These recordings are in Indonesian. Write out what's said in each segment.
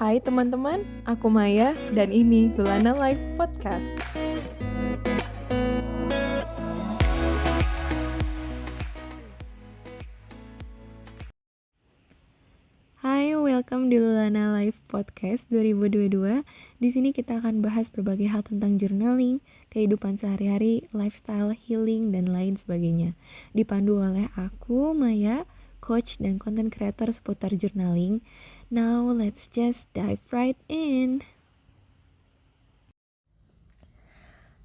Hai teman-teman, aku Maya dan ini Lulana Live Podcast. Hai, welcome di Lulana Live Podcast 2022. Di sini kita akan bahas berbagai hal tentang journaling, kehidupan sehari-hari, lifestyle, healing, dan lain sebagainya. Dipandu oleh aku, Maya, coach dan content creator seputar journaling. Now, let's just dive right in.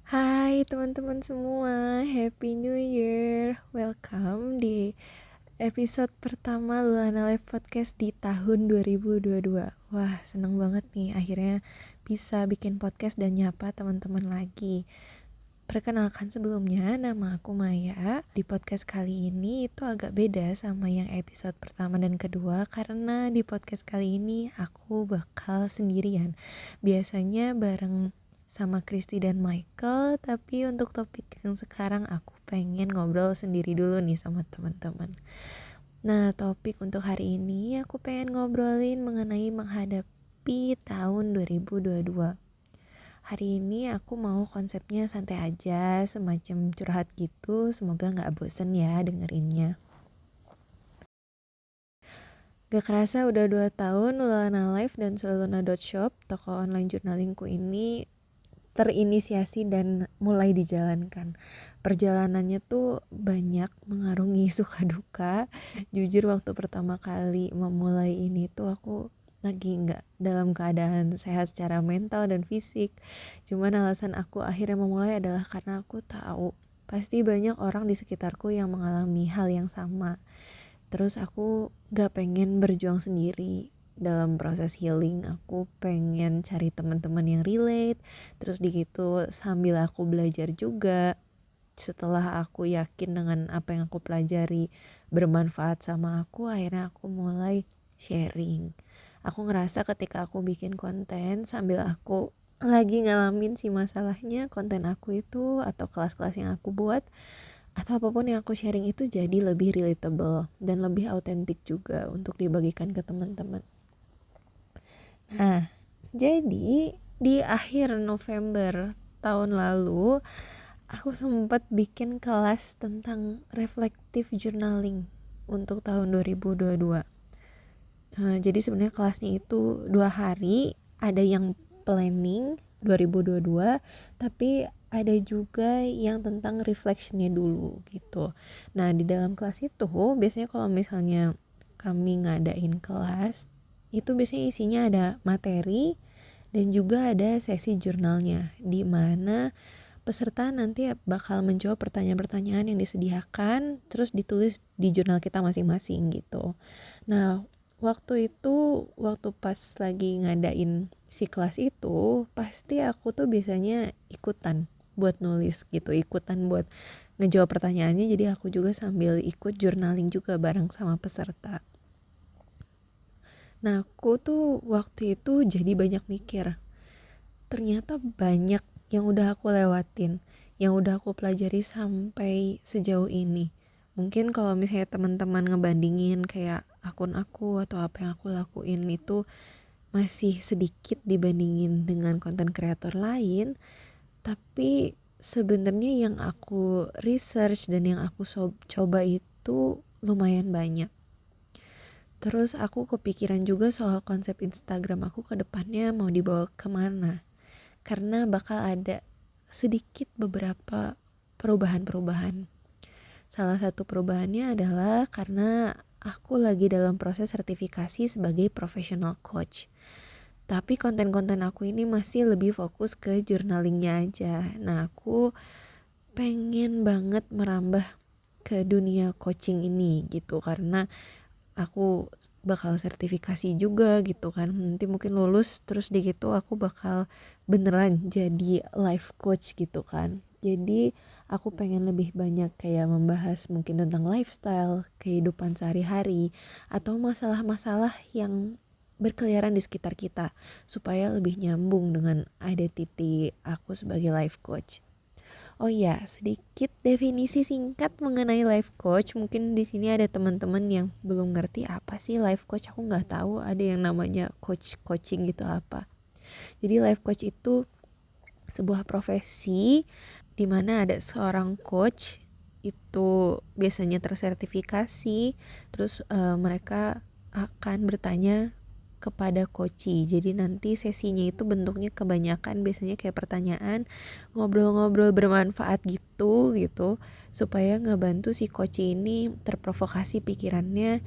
Hai teman-teman semua, Happy New Year. Welcome di episode pertama Lulana Live Podcast di tahun 2022. Wah, seneng banget nih akhirnya bisa bikin podcast dan nyapa teman-teman lagi. Perkenalkan sebelumnya, nama aku Maya. Di podcast kali ini itu agak beda sama yang episode pertama dan kedua, karena di podcast kali ini aku bakal sendirian. Biasanya bareng sama Kristi dan Michael, tapi untuk topik yang sekarang aku pengen ngobrol sendiri dulu nih sama teman-teman. Nah, topik untuk hari ini aku pengen ngobrolin mengenai menghadapi tahun 2022. Hari ini aku mau konsepnya santai aja, semacam curhat gitu. Semoga gak bosen ya dengerinnya. Gak kerasa udah 2 tahun Lulana Live dan Seluna.shop, toko online journalingku ini terinisiasi dan mulai dijalankan. Perjalanannya tuh banyak mengarungi suka duka. Jujur waktu pertama kali memulai ini tuh aku lagi gak dalam keadaan sehat secara mental dan fisik. Cuman alasan aku akhirnya memulai adalah karena aku tahu pasti banyak orang di sekitarku yang mengalami hal yang sama. Terus aku gak pengen berjuang sendiri dalam proses healing. Aku pengen cari teman-teman yang relate. Terus di gitu sambil aku belajar juga. Setelah aku yakin dengan apa yang aku pelajari bermanfaat sama aku, akhirnya aku mulai sharing. Aku ngerasa ketika aku bikin konten sambil aku lagi ngalamin si masalahnya, konten aku itu atau kelas-kelas yang aku buat atau apapun yang aku sharing itu jadi lebih relatable dan lebih autentik juga untuk dibagikan ke teman-teman. Nah, jadi di akhir November tahun lalu aku sempat bikin kelas tentang reflective journaling untuk tahun 2022. Jadi sebenarnya kelasnya itu 2 hari, ada yang planning 2022, tapi ada juga yang tentang reflectionnya dulu gitu. Nah, di dalam kelas itu biasanya kalau misalnya kami ngadain kelas, itu biasanya isinya ada materi dan juga ada sesi jurnalnya, di mana peserta nanti bakal menjawab pertanyaan-pertanyaan yang disediakan, terus ditulis di jurnal kita masing-masing gitu. Nah, waktu pas lagi ngadain si kelas itu, pasti aku tuh biasanya ikutan buat nulis gitu, ikutan buat ngejawab pertanyaannya, jadi aku juga sambil ikut journaling juga bareng sama peserta. Nah, aku tuh waktu itu jadi banyak mikir, ternyata banyak yang udah aku lewatin, yang udah aku pelajari sampai sejauh ini. Mungkin kalau misalnya teman-teman ngebandingin kayak akun aku atau apa yang aku lakuin itu masih sedikit dibandingin dengan konten kreator lain, tapi sebenarnya yang aku research dan yang aku coba itu lumayan banyak. Terus aku kepikiran juga soal konsep Instagram aku ke depannya mau dibawa kemana, karena bakal ada sedikit beberapa perubahan-perubahan. Salah satu perubahannya adalah karena aku lagi dalam proses sertifikasi sebagai professional coach. Tapi konten-konten aku ini masih lebih fokus ke journalingnya aja. Nah, aku pengen banget merambah ke dunia coaching ini gitu, karena aku bakal sertifikasi juga gitu kan. Nanti mungkin lulus terus di gitu aku bakal beneran jadi life coach gitu kan. Jadi aku pengen lebih banyak kayak membahas mungkin tentang lifestyle, kehidupan sehari-hari, atau masalah-masalah yang berkeliaran di sekitar kita supaya lebih nyambung dengan identity aku sebagai life coach. Oh ya, sedikit definisi singkat mengenai life coach. Mungkin di sini ada teman-teman yang belum ngerti apa sih life coach. Aku nggak tahu ada yang namanya coaching gitu apa. Jadi life coach itu sebuah profesi di mana ada seorang coach itu biasanya tersertifikasi, terus mereka akan bertanya kepada coachee. Jadi nanti sesinya itu bentuknya kebanyakan biasanya kayak pertanyaan, ngobrol-ngobrol bermanfaat gitu supaya ngebantu si coachee ini terprovokasi pikirannya,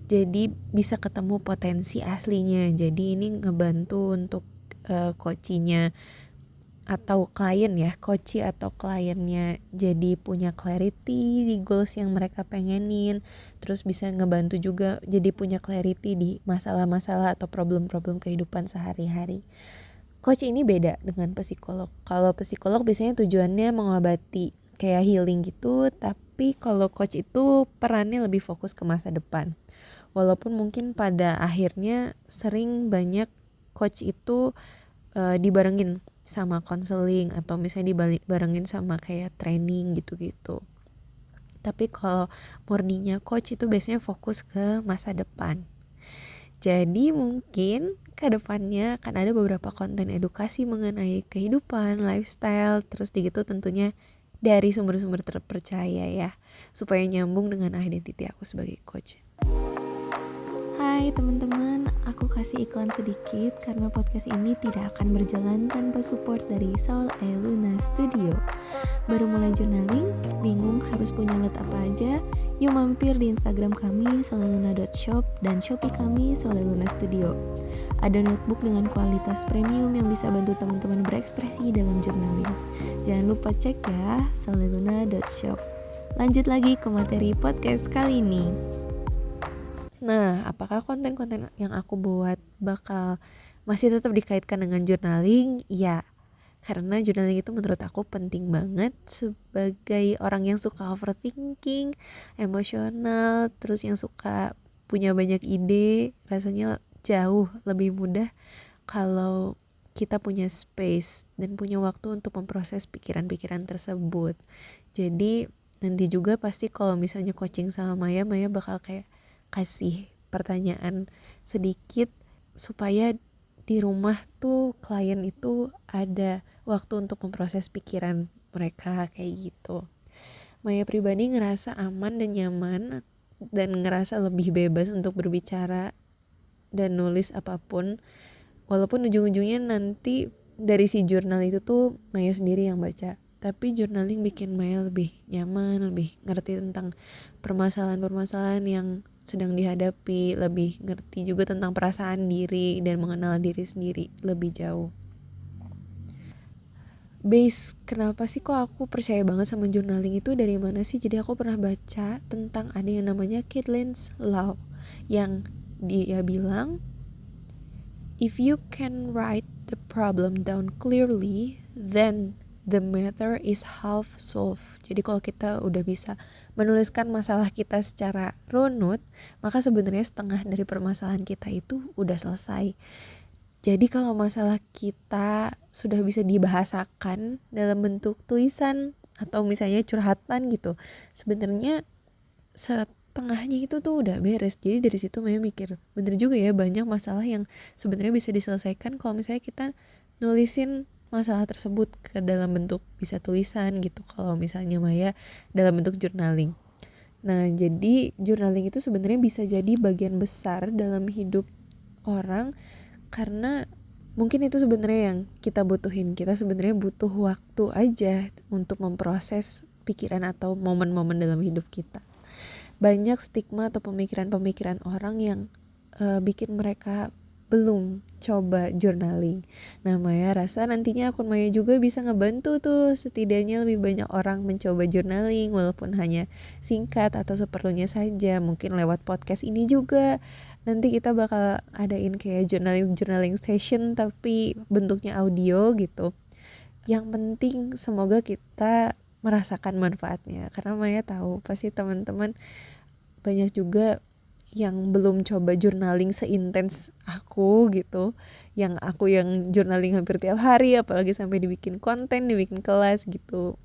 jadi bisa ketemu potensi aslinya. Jadi ini ngebantu untuk coachee-nya atau klien ya, coachee atau kliennya jadi punya clarity di goals yang mereka pengenin, terus bisa ngebantu juga jadi punya clarity di masalah-masalah atau problem-problem kehidupan sehari-hari. Coach ini beda dengan psikolog. Kalau psikolog biasanya tujuannya mengobati kayak healing gitu, tapi kalau coach itu perannya lebih fokus ke masa depan. Walaupun mungkin pada akhirnya sering banyak coach itu dibarengin sama konseling atau misalnya dibarengin sama kayak training gitu-gitu. Tapi kalau murninya coach itu biasanya fokus ke masa depan. Jadi mungkin ke depannya akan ada beberapa konten edukasi mengenai kehidupan, lifestyle, terus gitu tentunya dari sumber-sumber terpercaya ya, supaya nyambung dengan identiti aku sebagai coach. Hai teman-teman, aku kasih iklan sedikit karena podcast ini tidak akan berjalan tanpa support dari Soul Luna Studio. Baru mulai journaling, bingung harus punya alat apa aja? Yuk mampir di Instagram kami souleluna.shop dan Shopee kami Souleluna Studio. Ada notebook dengan kualitas premium yang bisa bantu teman-teman berekspresi dalam journaling. Jangan lupa cek ya, souleluna.shop. Lanjut lagi ke materi podcast kali ini. Nah, apakah konten-konten yang aku buat bakal masih tetap dikaitkan dengan journaling? Iya, karena journaling itu menurut aku penting banget sebagai orang yang suka overthinking, emosional, terus yang suka punya banyak ide. Rasanya jauh lebih mudah kalau kita punya space dan punya waktu untuk memproses pikiran-pikiran tersebut. Jadi nanti juga pasti kalau misalnya coaching sama Maya bakal kayak kasih pertanyaan sedikit supaya di rumah tuh klien itu ada waktu untuk memproses pikiran mereka kayak gitu. Maya pribadi ngerasa aman dan nyaman dan ngerasa lebih bebas untuk berbicara dan nulis apapun, walaupun ujung-ujungnya nanti dari si jurnal itu tuh Maya sendiri yang baca. Tapi journaling bikin Maya lebih nyaman, lebih ngerti tentang permasalahan-permasalahan yang sedang dihadapi, lebih ngerti juga tentang perasaan diri dan mengenal diri sendiri lebih jauh. Base kenapa sih kok aku percaya banget sama journaling itu dari mana sih? Jadi aku pernah baca tentang ada yang namanya Caitlin's Law yang dia bilang, if you can write the problem down clearly, then the matter is half solved. Jadi kalau kita udah bisa menuliskan masalah kita secara runut, maka sebenarnya setengah dari permasalahan kita itu udah selesai. Jadi kalau masalah kita sudah bisa dibahasakan dalam bentuk tulisan atau misalnya curhatan gitu, sebenarnya setengahnya itu tuh udah beres. Jadi dari situ Maya mikir, bener juga ya, banyak masalah yang sebenarnya bisa diselesaikan kalau misalnya kita nulisin masalah tersebut ke dalam bentuk bisa tulisan gitu, kalau misalnya Maya dalam bentuk journaling. Nah, jadi journaling itu sebenarnya bisa jadi bagian besar dalam hidup orang karena mungkin itu sebenarnya yang kita butuhin. Kita sebenarnya butuh waktu aja untuk memproses pikiran atau momen-momen dalam hidup kita. Banyak stigma atau pemikiran-pemikiran orang yang bikin mereka belum coba journaling. Nah, Maya rasa nantinya akun Maya juga bisa ngebantu tuh setidaknya lebih banyak orang mencoba journaling walaupun hanya singkat atau seperlunya saja. Mungkin lewat podcast ini juga nanti kita bakal adain kayak journaling session tapi bentuknya audio gitu. Yang penting semoga kita merasakan manfaatnya, karena Maya tahu pasti teman-teman banyak juga yang belum coba journaling seintens aku gitu, yang journaling hampir tiap hari, apalagi sampai dibikin konten, dibikin kelas gitu.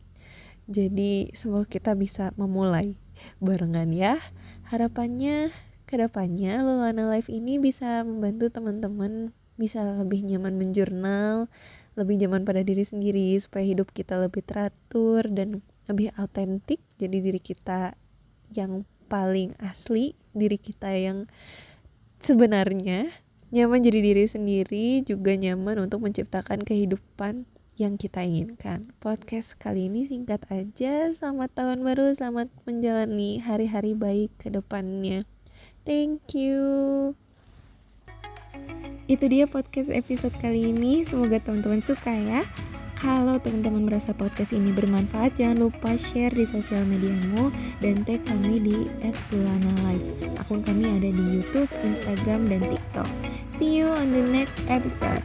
Jadi semoga kita bisa memulai barengan ya. Harapannya kedepannya Lulana Life ini bisa membantu teman-teman bisa lebih nyaman menjurnal, lebih nyaman pada diri sendiri, supaya hidup kita lebih teratur dan lebih autentik, jadi diri kita yang paling asli, diri kita yang sebenarnya, nyaman jadi diri sendiri, juga nyaman untuk menciptakan kehidupan yang kita inginkan. Podcast kali ini singkat aja. Selamat tahun baru, selamat menjalani hari-hari baik ke depannya. Thank you. Itu dia podcast episode kali ini. Semoga teman-teman suka ya. Kalau teman-teman merasa podcast ini bermanfaat, jangan lupa share di sosial mediamu dan tag kami di @lulanalife. Akun kami ada di YouTube, Instagram, dan TikTok. See you on the next episode.